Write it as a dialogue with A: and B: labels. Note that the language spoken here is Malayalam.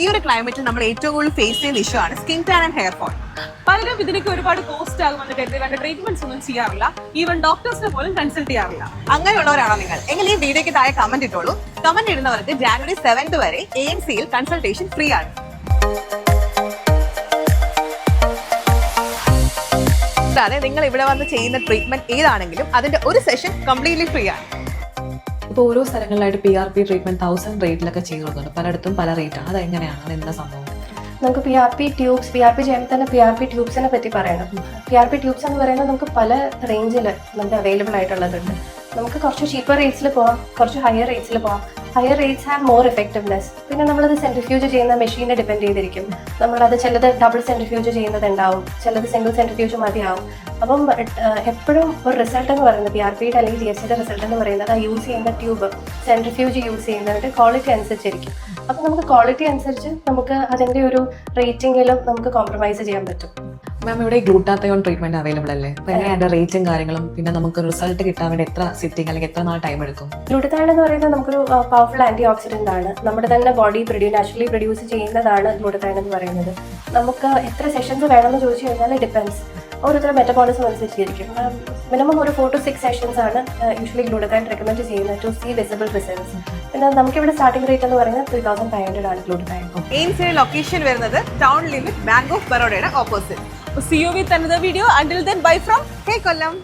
A: ഈ ഒരു ക്ലൈമറ്റിൽ നമ്മൾ ഏറ്റവും കൂടുതൽ ഫേസ് ചെയ്യുന്ന ഇഷ്യൂ ആണ് skin tan and hair fall.
B: പലരും ഇതിനൊക്കെ ഒരുപാട് കോസ്റ്റ് ആകുമെന്ന് കരുതി വേണ്ട ട്രീറ്റ്മെന്റ്സ് ഒന്നും ചെയ്യാറില്ല. ഈവൻ ഡോക്ടേഴ്സിനെ പോലും കൺസൾട്ട് ചെയ്യാറില്ല.
A: അങ്ങനെയുള്ളവരാണോ നിങ്ങൾ? എങ്കിൽ ഈ വീഡിയോയ്ക്ക് താഴെ കമന്റ് ഇട്ടോളൂ. കമന്റ് ഇടുന്നവർക്ക് ജാനുവരി 7th വരെ AMCയിൽ കൺസൾട്ടേഷൻ ഫ്രീ ആണ്. കൂടാതെ നിങ്ങൾ ഇവിടെ വന്ന് ചെയ്യുന്ന ട്രീറ്റ്മെന്റ് ഏതാണെങ്കിലും അതിന്റെ ഒരു സെഷൻ കംപ്ലീറ്റ്ലി ഫ്രീ ആണ്.
C: ഇപ്പോൾ ഓരോ സ്ഥലങ്ങളിലായിട്ട് PRP ട്രീറ്റ്മെന്റ് 1000 റേറ്റിലൊക്കെ ചെയ്തു കൊടുക്കുന്നുണ്ട്. പലയിടത്തും പല റേറ്റാണ്. അത് എങ്ങനെയാണ്, അത് എന്താ സംഭവം?
D: നമുക്ക് PRP ചെയ്യുമ്പോൾ തന്നെ PRP ട്യൂബ്സിനെ പറ്റി പറയണം. PRP ട്യൂബ്സ് എന്ന് പറയുന്നത് നമുക്ക് പല റേഞ്ചിൽ നമുക്ക് അവൈലബിൾ ആയിട്ടുള്ളതുണ്ട്. നമുക്ക് കുറച്ച് ചീപ്പർ റേറ്റ്സിൽ പോവാം, കുറച്ച് ഹയർ റേറ്റ്സിൽ പോവാം. Higher rates have more effectiveness. പിന്നെ നമ്മളത് സെൻട്രിഫ്യൂജ് ചെയ്യുന്ന മെഷീനെ ഡിപ്പെൻഡ് ചെയ്തിരിക്കും. നമ്മളത് ചിലത് ഡബിൾ സെൻട്രിഫ്യൂജ് ചെയ്യുന്നതുണ്ടാവും, ചിലത് സിംഗിൾ സെൻട്രിഫ്യൂജ് മതിയാവും. അപ്പം എപ്പോഴും ഒരു റിസൾട്ട് എന്ന് പറയുന്നത് PRPയുടെ അല്ലെങ്കിൽ THCയുടെ റിസൾട്ട് എന്ന് പറയുന്നത് ആ യൂസ് ചെയ്യുന്ന ട്യൂബ് സെൻട്രിഫ്യൂജ് യൂസ് ചെയ്യുന്നതിൻ്റെ ക്വാളിറ്റി അനുസരിച്ചിരിക്കും. അപ്പം നമുക്ക് ക്വാളിറ്റി അനുസരിച്ച് നമുക്ക് അതിൻ്റെ ഒരു റേറ്റിംഗിലും നമുക്ക് കോംപ്രമൈസ് ചെയ്യാൻ പറ്റും.
C: മാം, ഇവിടെ ഗ്ലൂട്ടാത്തയോൺ ട്രീറ്റ്മെന്റ് അവൈലബിൾ അല്ലേ? അപ്പോൾ എങ്ങനെ അതിന്റെ റേറ്റും കാര്യങ്ങളും, പിന്നെ നമുക്ക് റിസൾട്ട് കിട്ടാൻ വേണ്ടി എത്ര സിറ്റിംഗ് അല്ലെങ്കിൽ എത്ര നാൾ ടൈം എടുക്കും?
D: ഗ്ലൂട്ടത്തയോൺ എന്ന് പറയുന്നത് നമുക്കൊരു പവർഫുൾ ആന്റി ഓക്സിഡന്റ് ആണ്. നമ്മുടെ തന്നെ ബോഡി നാച്ചുറലി പ്രൊഡ്യൂസ് ചെയ്യുന്നതാണ് ഗ്ലൂട്ടത്തയോൺ എന്ന് പറയുന്നത്. നമുക്ക് എത്ര സെഷൻസ് വേണമെന്ന് ചോദിച്ചു കഴിഞ്ഞാൽ ഡിപ്പെൻസ്. ഓരോരുത്തരുടെ മെറ്റബോളിസം അനുസരിച്ചിരിക്കും. മിനിമം ഒരു 4 to 6 സെഷൻസ് ആണ് യൂഷ്വലി ഗ്ലൂട്ടത്തയോൺ റെക്കമെൻഡ് ചെയ്യുന്നത് ടു സീ വിസിബിൾ റിസൾട്ട്സ്. പിന്നെ നമുക്കിവിടെ സ്റ്റാർട്ടിംഗ് റേറ്റ് എന്ന് പറയുന്നത് 3500 ആണ് ഗ്ലൂട്ടത്തയോൺ.
A: AMCയുടെ ലൊക്കേഷൻ വരുന്നത് ടൗൺ ലിമിറ്റ് ബാങ്ക് ഓഫ് ബറോഡയുടെ opposite.
B: See you with another video. Until then, bye from
A: Kollam.